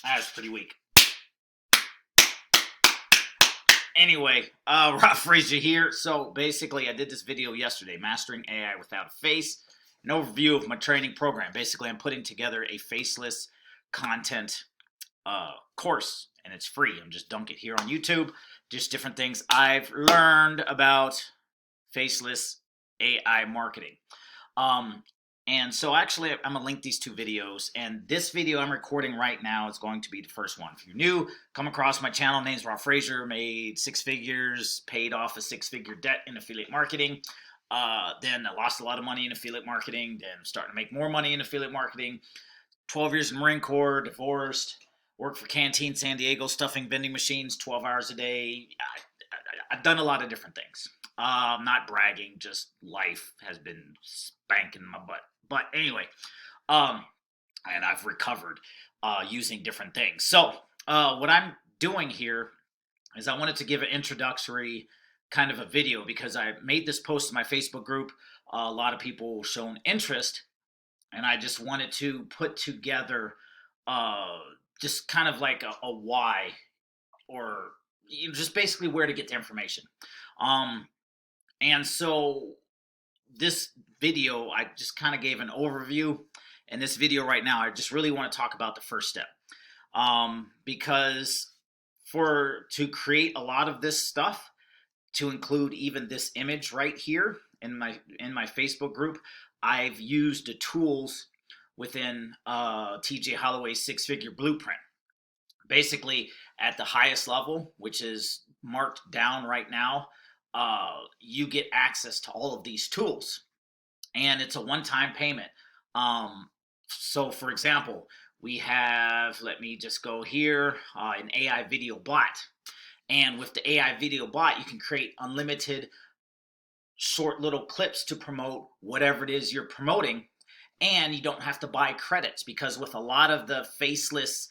That's pretty weak. Anyway, Rob Frazier here. So basically, I did this video yesterday, Mastering AI Without a Face, an overview of my training program. Basically, I'm putting together a faceless content course, and it's free. I'm just dunk it here on YouTube. Just different things I've learned about faceless AI marketing. And so actually, I'm gonna link these two videos, and this video I'm recording right now is going to be the first one. If you're new, come across my channel, name's Rob Frazier, made 6 figures, paid off a 6-figure debt in affiliate marketing. Then I lost a lot of money in affiliate marketing, then I'm starting to make more money in affiliate marketing. 12 years in Marine Corps, divorced, worked for Canteen San Diego, stuffing vending machines 12 hours a day. I've done a lot of different things. Not bragging, just life has been spanking my butt. But anyway, and I've recovered using different things. So what I'm doing here is I wanted to give an introductory kind of a video because I made this post in my Facebook group. A lot of people shown interest, and I just wanted to put together just kind of like a why, or just basically where to get the information. And so this video, I just kind of gave an overview. In this video right now, I just really want to talk about the first step. Because to create a lot of this stuff, to include even this image right here in my Facebook group, I've used the tools within TJ Holloway's 6-figure blueprint. Basically, at the highest level, which is marked down right now, you get access to all of these tools, and it's a one-time payment. So for example, we have, let me just go here, an AI video bot. And with the AI video bot, you can create unlimited short little clips to promote whatever it is you're promoting. And you don't have to buy credits, because with a lot of the faceless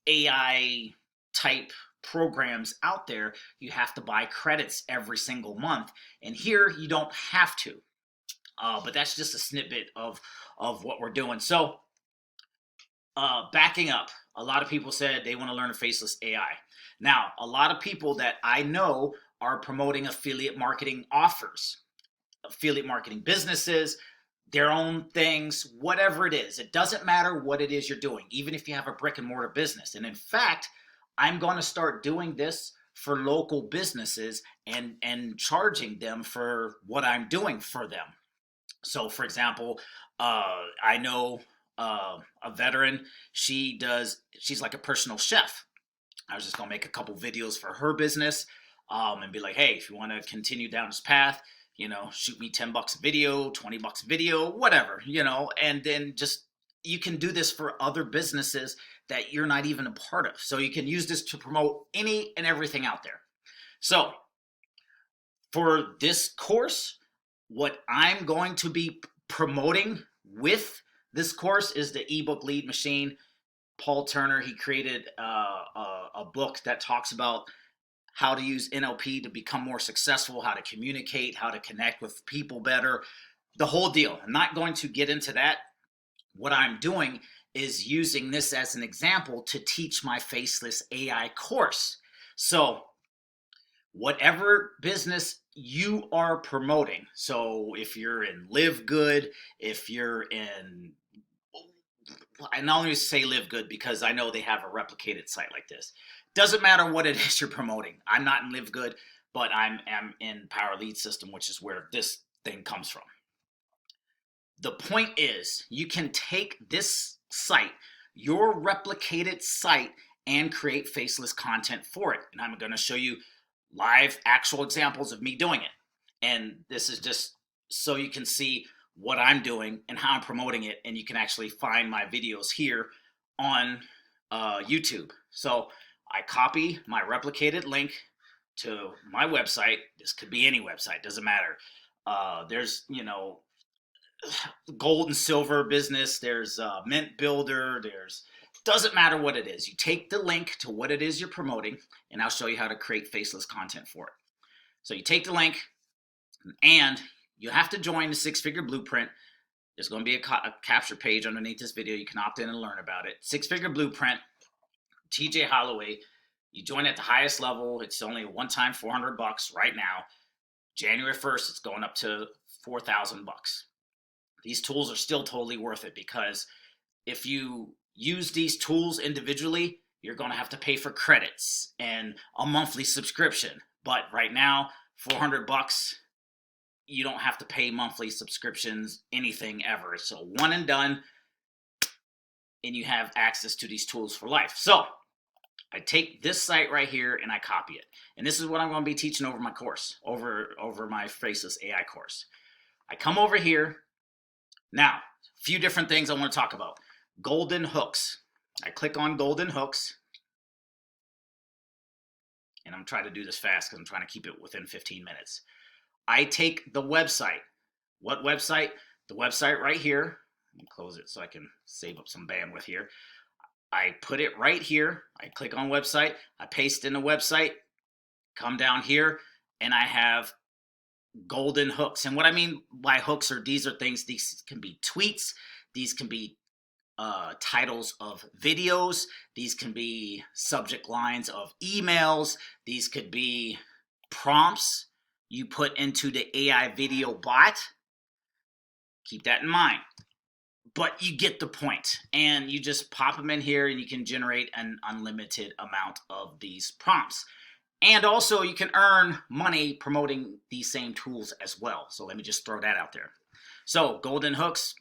AI type programs out there, you have to buy credits every single month. And here you don't have to. But that's just a snippet of what we're doing. So backing up, a lot of people said they want to learn a faceless AI. Now, a lot of people that I know are promoting affiliate marketing offers, affiliate marketing businesses, their own things, whatever it is. It doesn't matter what it is you're doing, even if you have a brick and mortar business. And in fact, I'm going to start doing this for local businesses and charging them for what I'm doing for them. So for example, I know a veteran, she's like a personal chef. I was just going to make a couple videos for her business and be like, hey, if you want to continue down this path, shoot me $10 a video, $20 a video, whatever, and then just, you can do this for other businesses that you're not even a part of. So you can use this to promote any and everything out there. So for this course, what I'm going to be promoting with this course is the ebook Lead Machine. Paul Turner, he created a book that talks about how to use NLP to become more successful, how to communicate, how to connect with people better, the whole deal. I'm not going to get into that. What I'm doing is using this as an example to teach my Faceless AI course. So whatever business you are promoting, so if you're in Live Good, if you're in, I not only say Live Good because I know they have a replicated site like this. Doesn't matter what it is you're promoting. I'm not in Live Good, but I'm in Power Lead System, which is where this thing comes from. The point is, you can take this site, your replicated site, and create faceless content for it. And I'm going to show you live actual examples of me doing it. And this is just so you can see what I'm doing and how I'm promoting it. And you can actually find my videos here on YouTube. So I copy my replicated link to my website. This could be any website, doesn't matter. There's, gold and silver business, there's Mint Builder, doesn't matter what it is. You take the link to what it is you're promoting, and I'll show you how to create faceless content for it. So you take the link, and you have to join the 6-figure blueprint There's going to be a capture page underneath this video. You can opt in and learn about it. Six-figure blueprint, TJ Holloway. You join at the highest level. It's only a one-time $400 right now. January 1st, it's going up to $4,000. These tools are still totally worth it, because if you use these tools individually, you're going to have to pay for credits and a monthly subscription. But right now, $400, you don't have to pay monthly subscriptions, anything ever. So one and done, and you have access to these tools for life. So I take this site right here and I copy it. And this is what I'm going to be teaching over my course, over my Faceless AI course. I come over here. Now, a few different things I want to talk about. Golden hooks. I click on golden hooks. And I'm trying to do this fast because I'm trying to keep it within 15 minutes. I take the website. What website? The website right here. Let me close it so I can save up some bandwidth here. I put it right here. I click on website. I paste in the website. Come down here, and I have golden hooks. And what I mean by hooks are, these are things, these can be tweets. These can be titles of videos. These can be subject lines of emails. These could be prompts you put into the AI video bot. Keep that in mind. But you get the point. And you just pop them in here and you can generate an unlimited amount of these prompts. And also you can earn money promoting these same tools as well. So let me just throw that out there. So golden hooks,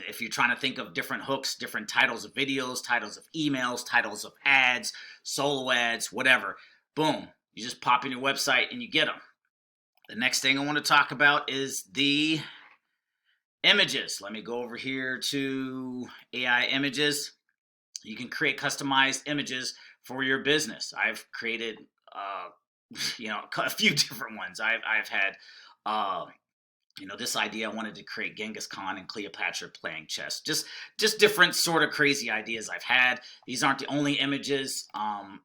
if you're trying to think of different hooks, different titles of videos, titles of emails, titles of ads, solo ads, whatever, boom, you just pop in your website and you get them. The next thing I want to talk about is the images. Let me go over here to AI images. You can create customized images for your business. I've created, a few different ones. I've had, this idea. I wanted to create Genghis Khan and Cleopatra playing chess. Just different sort of crazy ideas I've had. These aren't the only images.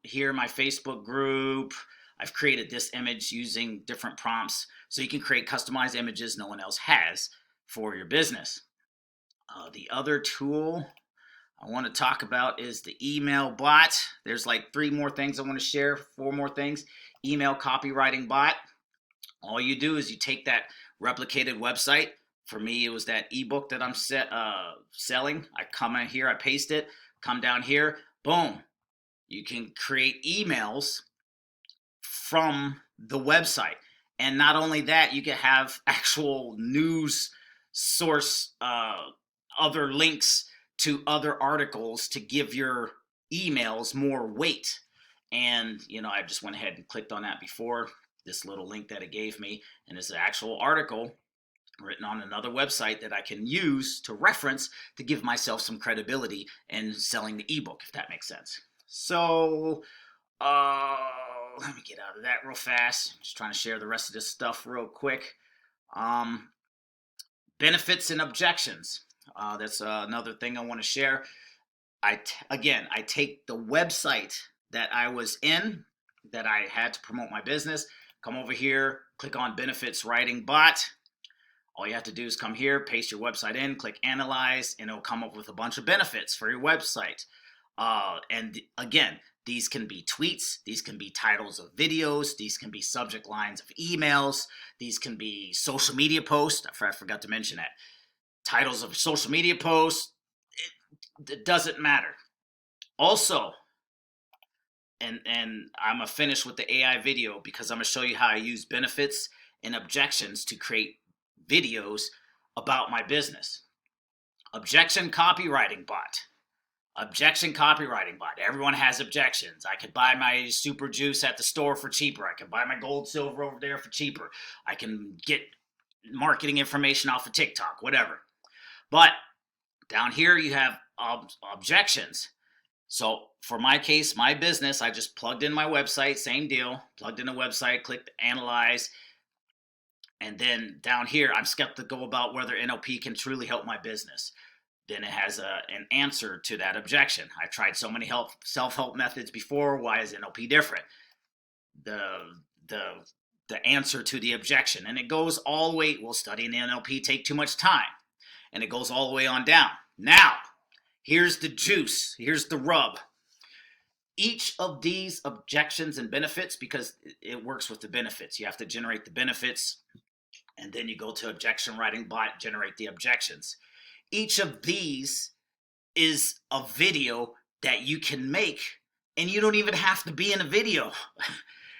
Here in my Facebook group, I've created this image using different prompts. So you can create customized images no one else has for your business. The other tool I want to talk about is the email bot. There's like 3 more things I want to share, 4 more things. Email copywriting bot. All you do is you take that replicated website. For me, it was that ebook that I'm selling. I come in here, I paste it, come down here, boom. You can create emails from the website. And not only that, you can have actual news source, other links to other articles to give your emails more weight. And, I just went ahead and clicked on that before, this little link that it gave me. And it's an actual article written on another website that I can use to reference to give myself some credibility in selling the ebook, if that makes sense. So, let me get out of that real fast. I'm just trying to share the rest of this stuff real quick. Benefits and objections. That's another thing I want to share. I take the website that I was in, that I had to promote my business, come over here, click on benefits writing bot. All you have to do is come here, paste your website in, click analyze, and it'll come up with a bunch of benefits for your website. And again, these can be tweets, these can be titles of videos, these can be subject lines of emails, these can be social media posts. I forgot to mention that. Titles of social media posts, it doesn't matter. Also, and I'm going to finish with the AI video because I'm going to show you how I use benefits and objections to create videos about my business. Objection copywriting bot. Objection copywriting bot. Everyone has objections. I could buy my super juice at the store for cheaper. I can buy my gold, silver over there for cheaper. I can get marketing information off of TikTok, whatever. But down here you have objections. So for my case, my business, I just plugged in my website, same deal, plugged in the website, clicked analyze. And then down here, I'm skeptical about whether NLP can truly help my business. Then it has an answer to that objection. I tried so many self-help methods before. Why is NLP different? The answer to the objection. And it goes all the way, will studying NLP take too much time? and it goes all the way on down. Now, here's the juice. Here's the rub. Each of these objections and benefits, because it works with the benefits, you have to generate the benefits, and then you go to objection writing bot, generate the objections. Each of these is a video that you can make, and you don't even have to be in a video.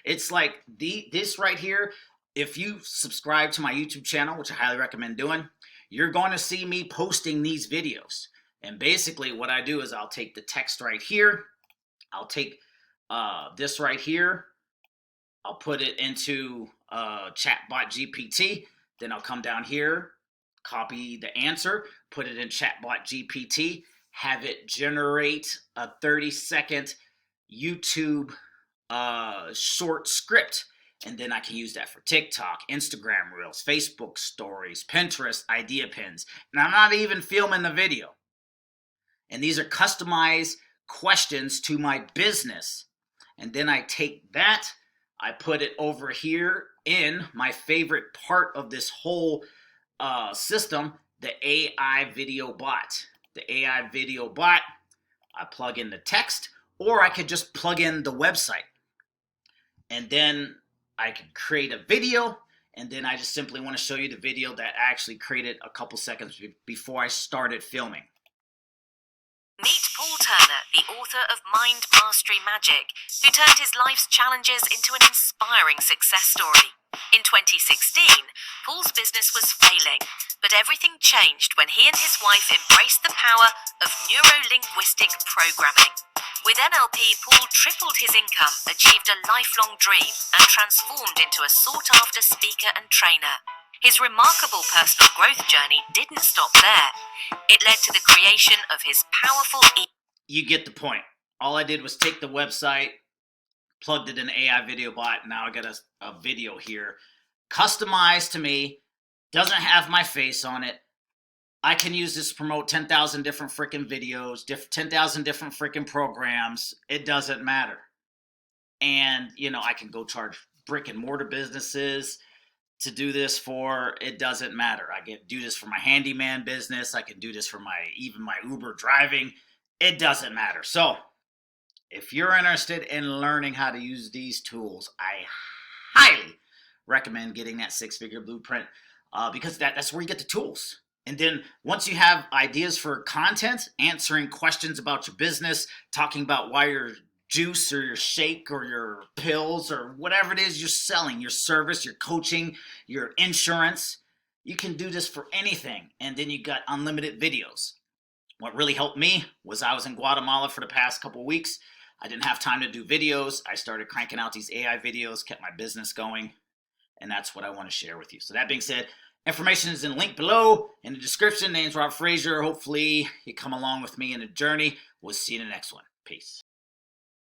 It's like this right here. If you subscribe to my YouTube channel, which I highly recommend doing, you're going to see me posting these videos. And basically what I do is I'll take the text right here. I'll take this right here. I'll put it into chatbot GPT. Then I'll come down here, copy the answer, put it in chatbot GPT, have it generate a 30-second YouTube short script. And then I can use that for TikTok, Instagram Reels, Facebook Stories, Pinterest, Idea Pins. And I'm not even filming the video. And these are customized questions to my business. And then I take that, I put it over here in my favorite part of this whole system, the AI video bot. The AI video bot, I plug in the text, or I could just plug in the website. And then I can create a video, and then I just simply want to show you the video that I actually created a couple seconds before I started filming. Meet Paul Turner, the author of Mind Mastery Magic, who turned his life's challenges into an inspiring success story. In 2016, Paul's business was failing, but everything changed when he and his wife embraced the power of neuro-linguistic programming. With NLP, Paul tripled his income, achieved a lifelong dream, and transformed into a sought-after speaker and trainer. His remarkable personal growth journey didn't stop there. It led to the creation of his powerful You get the point. All I did was take the website, plugged it in AI video bot. Now I got a video here, customized to me, doesn't have my face on it. I can use this to promote 10,000 different freaking videos, 10,000 different freaking programs. It doesn't matter. And, you know, I can go charge brick and mortar businesses to do this for. It doesn't matter. I can do this for my handyman business. I can do this for even my Uber driving. It doesn't matter. So if you're interested in learning how to use these tools, I highly recommend getting that 6-figure blueprint because that's where you get the tools. And then once you have ideas for content, answering questions about your business, talking about why your juice or your shake or your pills or whatever it is you're selling, your service, your coaching, your insurance, you can do this for anything. And then you got unlimited videos. What really helped me was I was in Guatemala for the past couple weeks. I didn't have time to do videos. I started cranking out these AI videos, kept my business going, and that's what I want to share with you. So that being said, information is in the link below in the description. Name's Rob Frazier. Hopefully you come along with me in the journey. We'll see you in the next one. Peace.